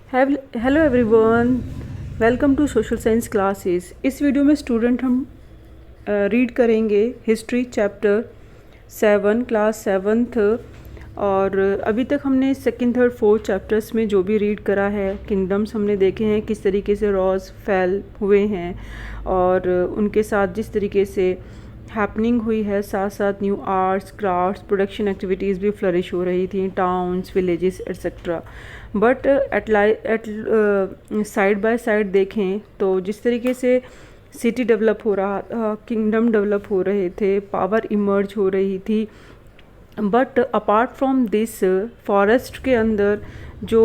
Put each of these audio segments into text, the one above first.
Hello everyone, welcome to social science classes. इस video में student हम रीड करेंगे हिस्ट्री चैप्टर 7 क्लास 7th। और अभी तक हमने सेकंड थर्ड फोर्थ चैप्टर्स में जो भी रीड करा है, किंगडम्स हमने देखे हैं किस तरीके से रॉज फैल हुए हैं और उनके साथ जिस तरीके से हैपनिंग हुई है, साथ साथ new arts crafts production activities भी फ्लरिश हो रही थी, towns villages etcetera. But at side by side देखें तो जिस तरीके से सिटी डेवलप हो रहा था, किंगडम डेवलप हो रहे थे, पावर इमर्ज हो रही थी, but apart from this forest के अंदर जो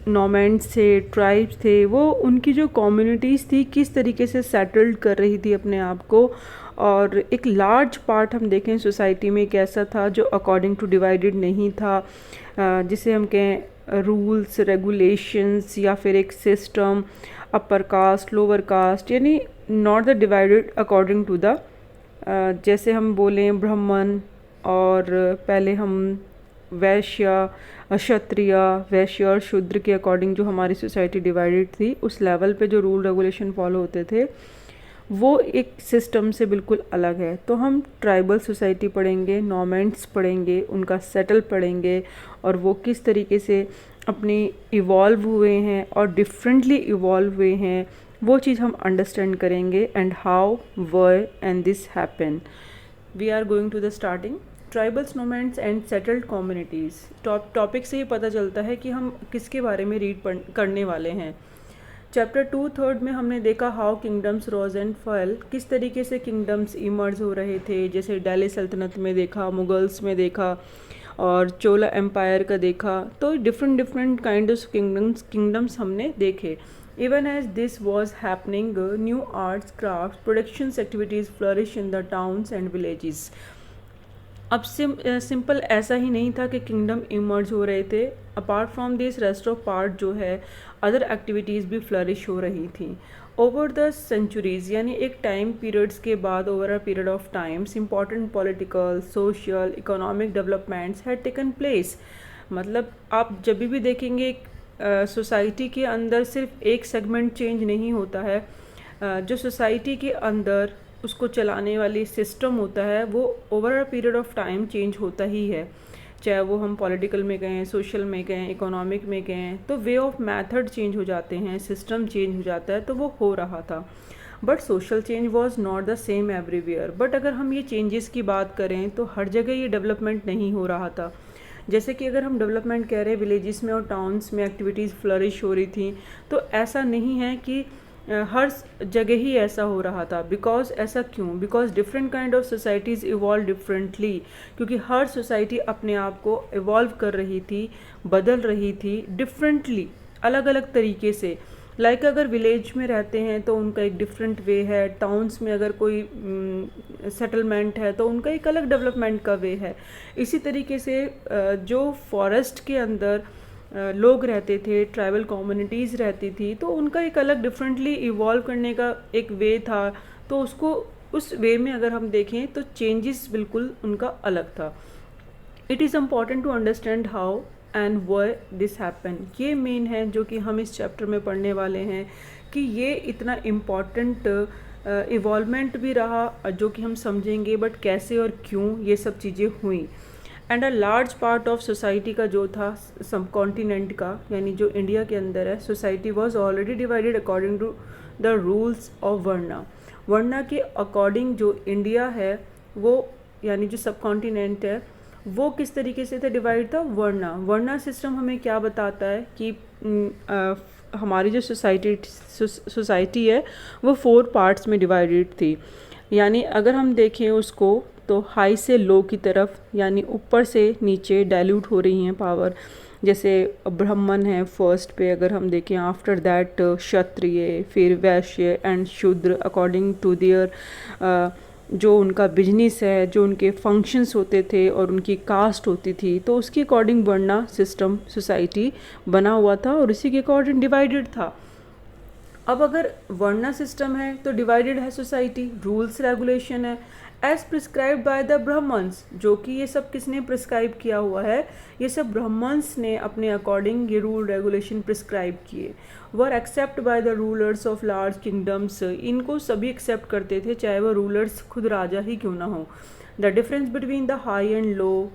नॉमैंड्स थे, ट्राइब्स थे, वो उनकी जो कम्युनिटीज़ थी किस तरीके से सेटल्ड कर रही थी अपने आप को। और एक लार्ज पार्ट हम देखें सोसाइटी में एक ऐसा था जो अकॉर्डिंग टू डिवाइडेड नहीं था, जिसे हम कहें रूल्स रेगुलेशंस या फिर एक system, upper caste lower caste, यानी not the divided according to the, जैसे हम बोलें ब्राह्मण और पहले हम वैश्य क्षत्रिय वैश्य और शूद्र के अकॉर्डिंग जो हमारी सोसाइटी डिवाइडेड थी, उस लेवल पे जो रूल रेगुलेशन फॉलो होते थे वो एक सिस्टम से बिल्कुल अलग है। तो हम ट्राइबल सोसाइटी पढ़ेंगे, नॉमैंड्स पढ़ेंगे, उनका सेटल पढ़ेंगे और वो किस तरीके से अपनी इवॉल्व हुए हैं और डिफरेंटली इवॉल्व हुए हैं, वो चीज़ हम अंडरस्टैंड करेंगे। And how why and this happen. We are going to the starting tribals nomads and settled communities. Topic से ही पता चलता है कि हम किसके बारे में रीड करने वाले हैं। चैप्टर 2 में हमने देखा how kingdoms rose and fall, किस तरीके से किंगडम्स इमर्ज हो रहे थे, जैसे दिल्ली सल्तनत में देखा, मुगल्स में देखा और चोला एम्पायर का देखा। तो डिफरेंट काइंड ऑफ किंगडम्स हमने देखे। Even as this was happening, new arts craft productions activities flourish in the towns and villages. अब सिंपल ऐसा ही नहीं था कि किंगडम इमर्ज हो रहे थे, apart from this rest of part जो है अदर एक्टिविटीज़ भी फ्लरिश हो रही थी। ओवर द सेंचुरीज़, यानी एक टाइम पीरियड्स के बाद, over a period of times, important political social economic developments had taken place. मतलब आप जब भी देखेंगे सोसाइटी के अंदर सिर्फ एक सेगमेंट चेंज नहीं होता है, जो सोसाइटी के अंदर उसको चलाने वाली सिस्टम होता है वो over a period of time change होता ही है। चाहे वो हम पॉलिटिकल में गए, सोशल में गए, इकोनॉमिक में गए, तो वे ऑफ मेथड चेंज हो जाते हैं, सिस्टम चेंज हो जाता है। तो वो हो रहा था, but social change was not the same everywhere. But अगर हम ये चेंजेस की बात करें तो हर जगह ये डेवलपमेंट नहीं हो रहा था। जैसे कि अगर हम डेवलपमेंट कह रहे हैं, विलेजेस में और टाउन्स में एक्टिविटीज़ फ्लरिश हो रही थी, तो ऐसा नहीं है कि हर जगह ही ऐसा हो रहा था। बिकॉज ऐसा क्यों? Because different kind of societies evolve differently, क्योंकि हर सोसाइटी अपने आप को इवॉल्व कर रही थी, बदल रही थी डिफरेंटली, अलग अलग तरीके से। लाइक अगर विलेज में रहते हैं तो उनका एक डिफरेंट वे है, टाउन्स में अगर कोई सेटलमेंट है तो उनका एक अलग डेवलपमेंट का वे है। इसी तरीके से जो फॉरेस्ट के अंदर लोग रहते थे, ट्राइबल कम्युनिटीज़ रहती थी, तो उनका एक अलग डिफरेंटली इवॉल्व करने का एक वे था। तो उसको उस वे में अगर हम देखें तो चेंजेस बिल्कुल उनका अलग था। It is important to understand how and why this happen. ये मेन है जो कि हम इस चैप्टर में पढ़ने वाले हैं कि ये इतना इम्पॉर्टेंट इवॉल्वमेंट भी रहा जो कि हम समझेंगे, बट कैसे और क्यों ये सब चीज़ें हुई। And a large part of society का जो था सब कॉन्टिनेंट का, यानी जो इंडिया के अंदर है, society was already divided according to the rules of varna. Varna के अकॉर्डिंग जो इंडिया है वो, यानी जो सब कॉन्टिनेंट है, वो किस तरीके से था डिवाइड था? वर्ना सिस्टम हमें क्या बताता है कि हमारी जो सोसाइटी है वो 4 पार्ट्स में डिवाइडेड थी। यानी अगर हम देखें उसको तो हाई से लो की तरफ, यानी ऊपर से नीचे डाइल्यूट हो रही हैं पावर। जैसे ब्राह्मण है फर्स्ट पे, अगर हम देखें, आफ्टर दैट क्षत्रिय, फिर वैश्य एंड शूद्र अकॉर्डिंग टू देयर जो उनका बिजनेस है, जो उनके फंक्शंस होते थे और उनकी कास्ट होती थी, तो उसके अकॉर्डिंग वर्ना सिस्टम सोसाइटी बना हुआ था और उसी के अकॉर्डिंग डिवाइडेड था। अब अगर वर्ना सिस्टम है तो डिवाइडेड है सोसाइटी, रूल्स रेगुलेशन है, as prescribed by the Brahmans, जो कि ये सब किसने प्रिस्क्राइब किया हुआ है, ये सब ब्राह्मण्स ने अपने अकॉर्डिंग ये रूल रेगुलेशन प्रिस्क्राइब किए। Were accept by the rulers of large kingdoms, इनको सभी एक्सेप्ट करते थे चाहे वो रूलर्स खुद राजा ही क्यों ना हो। The difference between the high and low,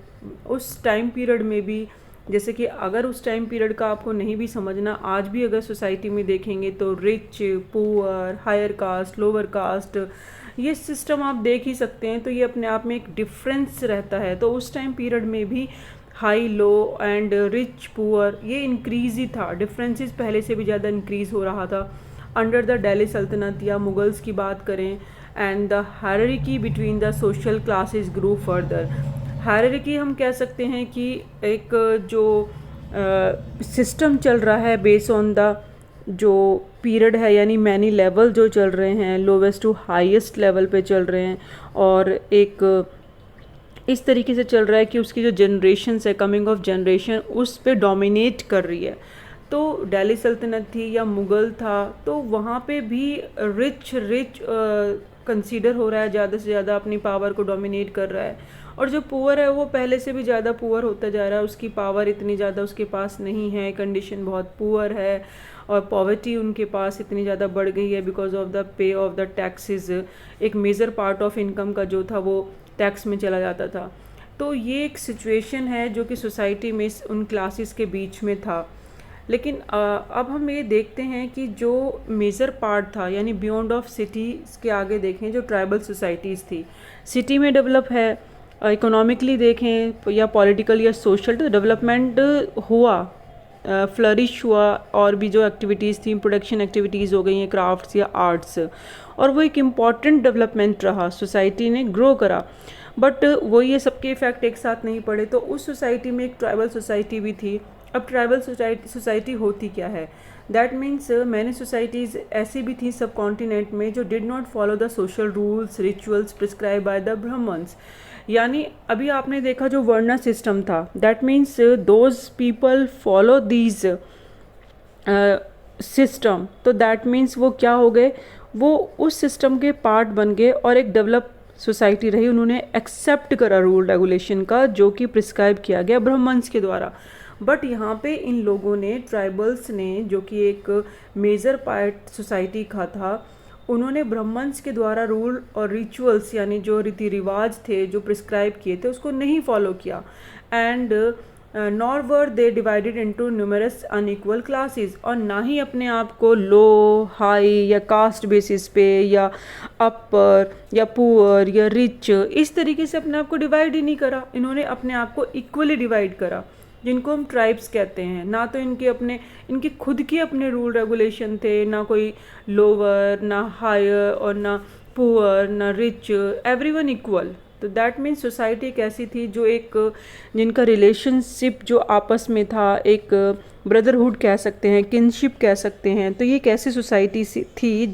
उस टाइम पीरियड में भी, जैसे कि अगर उस टाइम पीरियड का आपको नहीं भी समझना, आज भी अगर सोसाइटी में देखेंगे तो rich, poor, higher caste, lower caste, ये सिस्टम आप देख ही सकते हैं। तो ये अपने आप में एक डिफरेंस रहता है। तो उस टाइम पीरियड में भी high low and rich poor ये इंक्रीज ही था, डिफरेंसेस पहले से भी ज़्यादा इंक्रीज हो रहा था। अंडर द दिल्ली सल्तनत या मुगल्स की बात करें, and the hierarchy between the social classes grew further. Hierarchy हम कह सकते हैं कि एक जो सिस्टम चल रहा है बेस ऑन द जो पीरियड है, यानी मैनी लेवल जो चल रहे हैं, लोवेस्ट टू हाईएस्ट लेवल पे चल रहे हैं, और एक इस तरीके से चल रहा है कि उसकी जो जनरेशन्स है, कमिंग ऑफ जनरेशन, उस पे डोमिनेट कर रही है। तो दिल्ली सल्तनत थी या मुग़ल था, तो वहाँ पे भी रिच कंसीडर हो रहा है, ज़्यादा से ज़्यादा अपनी पावर को डोमिनेट कर रहा है। और जो पुअर है वो पहले से भी ज़्यादा पुअर होता जा रहा है, उसकी पावर इतनी ज़्यादा उसके पास नहीं है, कंडीशन बहुत पुअर है, और पॉवर्टी उनके पास इतनी ज़्यादा बढ़ गई है because of the pay of the taxes. एक मेजर पार्ट ऑफ इनकम का जो था वो टैक्स में चला जाता था। तो ये एक सिचुएशन है जो कि सोसाइटी में उन क्लासेस के बीच में था। लेकिन अब हम ये देखते हैं कि जो मेजर पार्ट था, यानी बियॉन्ड ऑफ सिटी के आगे देखें, जो ट्राइबल सोसाइटीज़ थी, सिटी में डेवलप है, इकोनॉमिकली देखें या पॉलिटिकल या सोशल, तो डेवलपमेंट हुआ, फ्लरिश हुआ, और भी जो एक्टिविटीज़ थी, प्रोडक्शन एक्टिविटीज़ हो गई हैं, क्राफ्ट्स या आर्ट्स, और वो एक इम्पॉर्टेंट डेवलपमेंट रहा, सोसाइटी ने ग्रो करा। बट वो ये सबके इफ़ेक्ट एक साथ नहीं पड़े। तो उस सोसाइटी में एक ट्राइबल सोसाइटी भी थी। अब ट्राइबल सोसाइटी होती क्या है, दैट मीन्स मैनी सोसाइटीज़ ऐसी भी थी सब कॉन्टिनेंट में जो did not follow the social rules rituals prescribe by the Brahmans. यानी अभी आपने देखा जो वर्ण सिस्टम था, that means those people follow these system. तो दैट मीन्स वो क्या हो गए, वो उस सिस्टम के पार्ट बन गए और एक डेवलप सोसाइटी रही। उन्होंने एक्सेप्ट करा रूल रेगुलेशन का जो कि प्रिस्क्राइब किया गया ब्राह्मण्स के द्वारा। बट यहाँ पे इन लोगों ने, ट्राइबल्स ने, जो कि एक मेजर पार्ट सोसाइटी का था, उन्होंने ब्राह्मण्स के द्वारा रूल और रिचुअल्स यानी जो रीति रिवाज थे जो प्रिस्क्राइब किए थे उसको नहीं फॉलो किया। And nor were they divided into numerous unequal classes, और ना ही अपने आप को लो, हाई या कास्ट बेसिस पे या अपर या पुअर या रिच इस तरीके से अपने आप को डिवाइड ही नहीं करा। इन्होंने अपने आप को इक्वली डिवाइड करा, जिनको हम ट्राइब्स कहते हैं। ना तो इनके खुद के अपने रूल रेगुलेशन थे, ना कोई लोअर ना हायर और ना पुअर ना रिच, एवरीवन इक्वल। तो दैट मीन्स सोसाइटी एक ऐसी थी जो जिनका रिलेशनशिप जो आपस में था, एक ब्रदरहुड कह सकते हैं, किनशिप कह सकते हैं। तो ये एक ऐसी सोसाइटी थी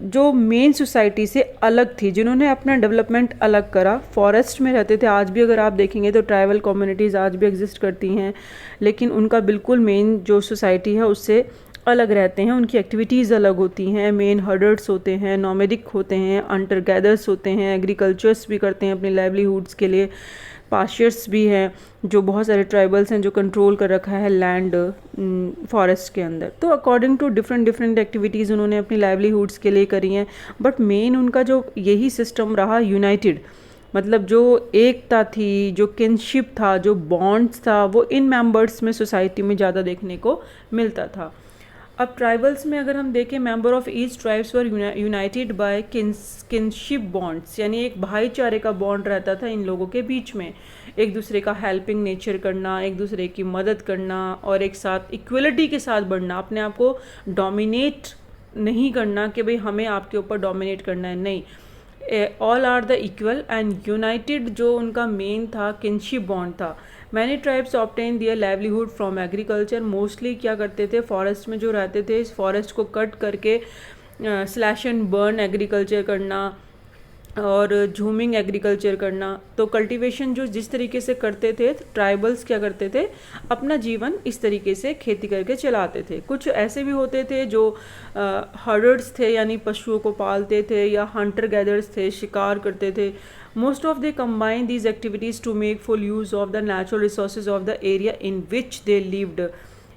जो मेन सोसाइटी से अलग थी, जिन्होंने अपना डेवलपमेंट अलग करा। फॉरेस्ट में रहते थे, आज भी अगर आप देखेंगे तो ट्राइबल कम्युनिटीज़ आज भी एग्जिस्ट करती हैं, लेकिन उनका बिल्कुल मेन जो सोसाइटी है उससे अलग रहते हैं, उनकी एक्टिविटीज़ अलग होती हैं। मेन हर्डर्स होते हैं, नॉमेडिक होते हैं, अंटर गैदर्स होते हैं, एग्रीकल्चर्स भी करते हैं अपने लाइवलीहुड्स के लिए, पास्चर्स भी हैं, जो बहुत सारे ट्राइबल्स हैं जो कंट्रोल कर रखा है लैंड फॉरेस्ट के अंदर। तो अकॉर्डिंग टू डिफरेंट एक्टिविटीज़ उन्होंने अपनी लाइवलीहुड्स के लिए करी हैं। बट मेन उनका जो यही सिस्टम रहा यूनाइटेड, मतलब जो एकता थी, जो किनशिप था, जो बॉन्ड्स था, वो इन मेंबर्स में सोसाइटी में ज़्यादा देखने को मिलता था। अब ट्राइबल्स में अगर हम देखें, member of each tribes were united by kinship bonds, यानी एक भाईचारे का बॉन्ड रहता था इन लोगों के बीच में, एक दूसरे का हेल्पिंग नेचर करना, एक दूसरे की मदद करना, और एक साथ इक्वलिटी के साथ बढ़ना, अपने आप को डोमिनेट नहीं करना कि भाई हमें आपके ऊपर डोमिनेट करना है, नहीं, all are the equal and united. जो उनका मेन था किनशिप बॉन्ड था। Many tribes obtain their livelihood from agriculture, mostly क्या करते थे, फॉरेस्ट में जो रहते थे, इस फॉरेस्ट को कट करके स्लैश एंड बर्न एग्रीकल्चर करना, और झूमिंग एग्रीकल्चर करना। तो कल्टीवेशन जो जिस तरीके से करते थे ट्राइबल्स क्या करते थे, अपना जीवन इस तरीके से खेती करके चलाते थे। कुछ ऐसे भी होते थे जो हर्डर्स थे, यानी पशुओं को पालते थे, या हंटर गैदर्स थे, शिकार करते थे। Most of they combine these activities to make full use of the natural resources of the area in which they lived.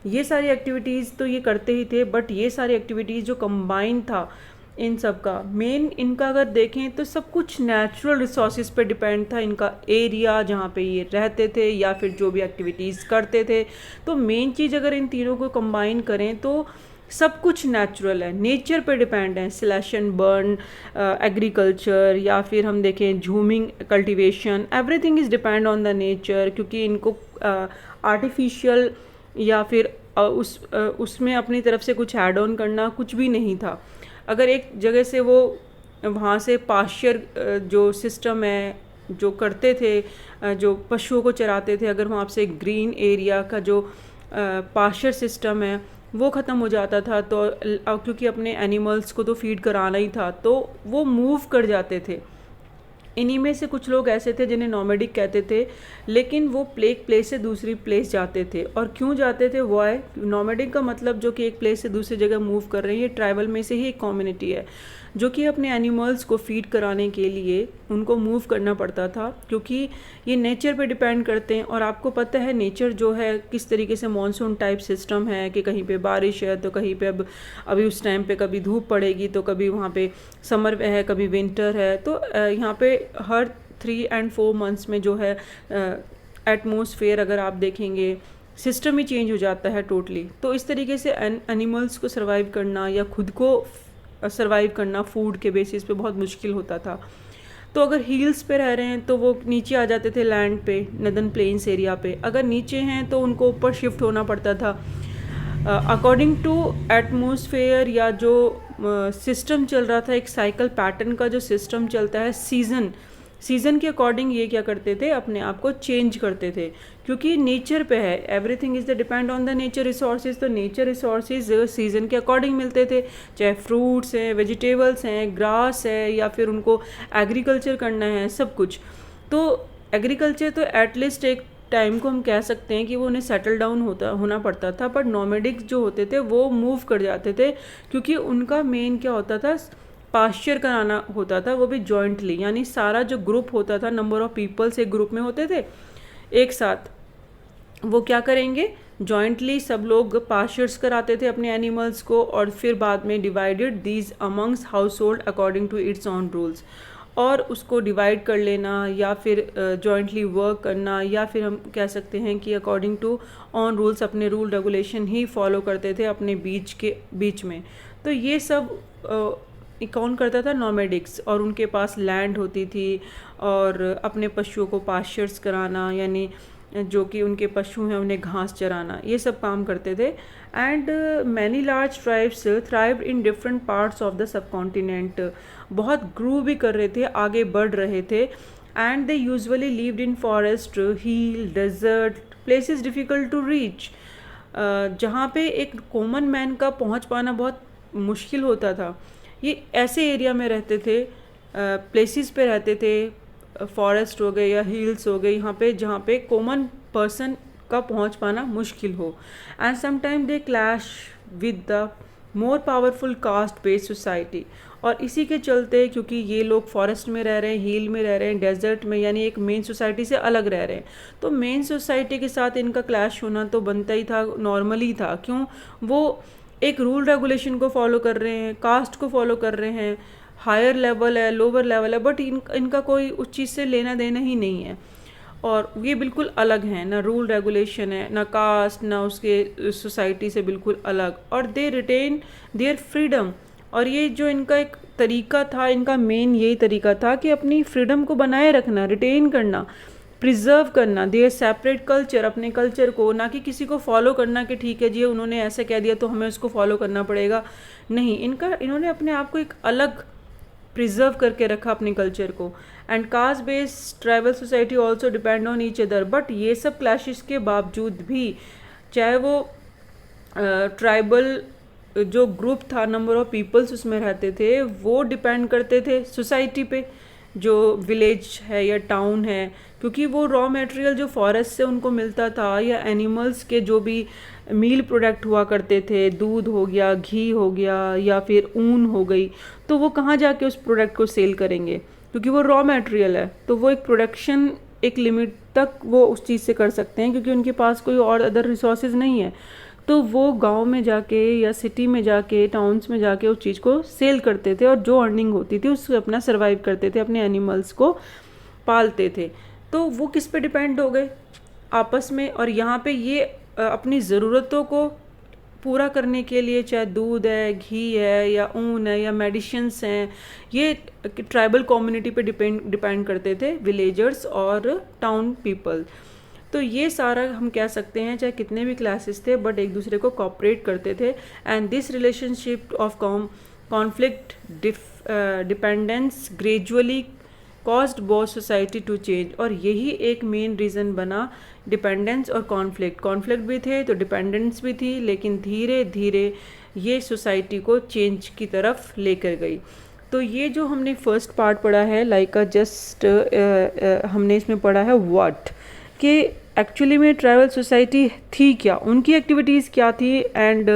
ये सारी एक्टिविटीज़ तो ये करते ही थे, बट ये सारी एक्टिविटीज़ जो कंबाइन था इन सब का, मेन इनका अगर देखें तो सब कुछ नेचुरल रिसोर्सेज पे डिपेंड था। इनका एरिया जहाँ पे ये रहते थे या फिर जो भी एक्टिविटीज़ करते थे, तो मेन चीज़ अगर इन तीनों को कंबाइन करें तो सब कुछ नेचुरल है, नेचर पे डिपेंड है। स्लैश एंड बर्न एग्रीकल्चर, या फिर हम देखें jhuming cultivation, everything is depend on the nature, क्योंकि इनको आर्टिफिशियल या फिर उसमें अपनी तरफ से कुछ ऐड ऑन करना कुछ भी नहीं था। अगर एक जगह से वो वहाँ से पाश्चर जो सिस्टम है जो करते थे, जो पशुओं को चराते थे, अगर वहाँ से ग्रीन एरिया का जो पाश्चर सिस्टम है वो ख़त्म हो जाता था, तो क्योंकि अपने एनिमल्स को तो फीड कराना ही था, तो वो मूव कर जाते थे। इन्हीं में से कुछ लोग ऐसे थे जिन्हें नॉमेडिक कहते थे, लेकिन वो एक प्लेस से दूसरी प्लेस जाते थे। और क्यों जाते थे वो है, नॉमेडिक का मतलब जो कि एक प्लेस से दूसरी जगह मूव कर रहे हैं, ये ट्राइबल में से ही एक कम्युनिटी है जो कि अपने एनिमल्स को फीड कराने के लिए उनको मूव करना पड़ता था, क्योंकि ये नेचर पे डिपेंड करते हैं। और आपको पता है नेचर जो है किस तरीके से मॉनसून टाइप सिस्टम है, कि कहीं पे बारिश है तो कहीं पे अभी उस टाइम पे कभी धूप पड़ेगी, तो कभी वहाँ पे समर है, कभी विंटर है। तो यहाँ पे हर 3 and 4 मंथ्स में जो है एटमॉस्फेयर अगर आप देखेंगे सिस्टम ही चेंज हो जाता है टोटली। तो इस तरीके से एनिमल्स को सर्वाइव करना या खुद को सर्वाइव करना फूड के बेसिस पे बहुत मुश्किल होता था। तो अगर हिल्स पे रह रहे हैं तो वो नीचे आ जाते थे लैंड पे, नदर्न प्लेन्स एरिया पे। अगर नीचे हैं तो उनको ऊपर शिफ्ट होना पड़ता था अकॉर्डिंग टू एटमॉस्फेयर, या जो सिस्टम चल रहा था, एक साइकिल पैटर्न का जो सिस्टम चलता है, सीज़न के अकॉर्डिंग ये क्या करते थे, अपने आप को चेंज करते थे, क्योंकि नेचर पे है, everything is the depend on the nature resources. तो नेचर रिसोर्सेज सीज़न के अकॉर्डिंग मिलते थे, चाहे फ्रूट्स हैं, वेजिटेबल्स हैं, ग्रास है, या फिर उनको एग्रीकल्चर करना है, सब कुछ। तो एग्रीकल्चर तो एटलीस्ट एक टाइम को हम कह सकते हैं कि वो उन्हें सेटल डाउन होना पड़ता था, बट नॉमेडिक्स जो होते थे वो मूव कर जाते थे, क्योंकि उनका मेन क्या होता था, पाश्चर कराना होता था, वो भी जॉइंटली, यानी सारा जो ग्रुप होता था, नंबर ऑफ पीपल्स एक ग्रुप में होते थे एक साथ, वो क्या करेंगे, जॉइंटली सब लोग पाश्चर्स कराते थे अपने एनिमल्स को, और फिर बाद में divided these amongst household according to its own rules, और उसको डिवाइड कर लेना, या फिर जॉइंटली वर्क करना, या फिर हम कह सकते हैं कि अकॉर्डिंग टू ऑन रूल्स, अपने रूल रेगुलेशन ही फॉलो करते थे अपने बीच में। तो ये सब कौन करता था, नॉमेडिक्स, और उनके पास लैंड होती थी, और अपने पशुओं को पाश्चर्स कराना, यानी जो कि उनके पशु हैं उन्हें घास चराना, ये सब काम करते थे। And many large tribes thrived in different parts of the subcontinent, बहुत ग्रू भी कर रहे थे, आगे बढ़ रहे थे। And they usually lived in forest, hill, desert, places difficult to reach, जहाँ पे एक कॉमन मैन का पहुँच पाना बहुत मुश्किल होता था। ये ऐसे एरिया में रहते थे, प्लेसेस पे रहते थे, फॉरेस्ट हो गए या हिल्स हो गए, यहाँ पे जहाँ पे कॉमन पर्सन का पहुँच पाना मुश्किल हो। And sometime they clash with the more powerful caste based society, और इसी के चलते, क्योंकि ये लोग फॉरेस्ट में रह रहे हैं, हिल में रह रहे हैं, डेजर्ट में, यानी एक मेन सोसाइटी से अलग रह रहे हैं, तो मेन सोसाइटी के साथ इनका क्लैश होना तो बनता ही था, नॉर्मली था। क्यों, वो एक रूल रेगुलेशन को फॉलो कर रहे हैं, कास्ट को फॉलो कर रहे हैं, हायर लेवल है, लोअर लेवल है, बट इनका कोई उस चीज़ से लेना देना ही नहीं है, और ये बिल्कुल अलग हैं, ना रूल रेगुलेशन है, ना कास्ट, ना उसके सोसाइटी से बिल्कुल अलग, और दे रिटेन देयर फ्रीडम। और ये जो इनका एक तरीका था, इनका मेन यही तरीका था कि अपनी फ्रीडम को बनाए रखना, रिटेन करना, प्रिजर्व करना, देयर सेपरेट कल्चर, अपने कल्चर को, ना कि किसी को फॉलो करना कि ठीक है जी उन्होंने ऐसे कह दिया तो हमें उसको फॉलो करना पड़ेगा, नहीं, इन्होंने अपने आप को एक अलग प्रिजर्व करके रखा अपने कल्चर को। And caste based tribal society also depend on each other, but ये सब क्लैशेस के बावजूद भी, चाहे वो ट्राइबल जो ग्रुप था, नंबर ऑफ पीपल्स उसमें रहते थे, वो डिपेंड करते थे सोसाइटी पे, जो विलेज है या टाउन है, क्योंकि वो रॉ मटेरियल जो फॉरेस्ट से उनको मिलता था या एनिमल्स के जो भी मील प्रोडक्ट हुआ करते थे, दूध हो गया, घी हो गया या फिर ऊन हो गई, तो वो कहाँ जाके उस प्रोडक्ट को सेल करेंगे, क्योंकि वो रॉ मटेरियल है। तो वो एक प्रोडक्शन एक लिमिट तक वो उस चीज़ से कर सकते हैं, क्योंकि उनके पास कोई और अदर रिसोर्सेज नहीं है। तो वो गांव में जाके या सिटी में जाके, टाउन्स में जाके उस चीज़ को सेल करते थे और जो अर्निंग होती थी उससे अपना सर्वाइव करते थे, अपने एनिमल्स को पालते थे। तो वो किस पे डिपेंड हो गए आपस में, और यहाँ पे ये अपनी ज़रूरतों को पूरा करने के लिए, चाहे दूध है, घी है या ऊन है या मेडिसिन्स हैं, ये ट्राइबल कम्युनिटी पे डिपेंड करते थे, विलेजर्स और टाउन पीपल। तो ये सारा हम कह सकते हैं, चाहे कितने भी क्लासेस थे बट एक दूसरे को कॉपरेट करते थे। And this relationship of conflict dependence gradually caused both society to change, और यही एक मेन रीज़न बना डिपेंडेंस और कॉन्फ्लिक्ट भी थे तो डिपेंडेंस भी थी, लेकिन धीरे धीरे ये सोसाइटी को चेंज की तरफ लेकर गई। तो ये जो हमने फर्स्ट पार्ट पढ़ा है, लाइक जस्ट हमने इसमें पढ़ा है व्हाट, कि एक्चुअली में ट्राइबल सोसाइटी थी क्या, उनकी एक्टिविटीज़ क्या थी, एंड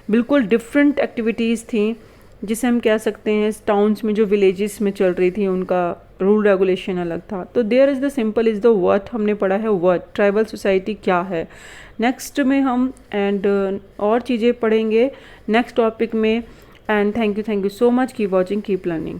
बिल्कुल डिफरेंट एक्टिविटीज़ थी जिसे हम कह सकते हैं टाउन्स में जो विलेजेस में चल रही थी उनका रूल रेगुलेशन अलग था। तो there is the simple is the what, हमने पढ़ा है व्हाट, ट्राइबल सोसाइटी क्या है। नेक्स्ट में हम एंड और चीज़ें पढ़ेंगे नेक्स्ट टॉपिक में। And thank you so much, keep watching, keep learning.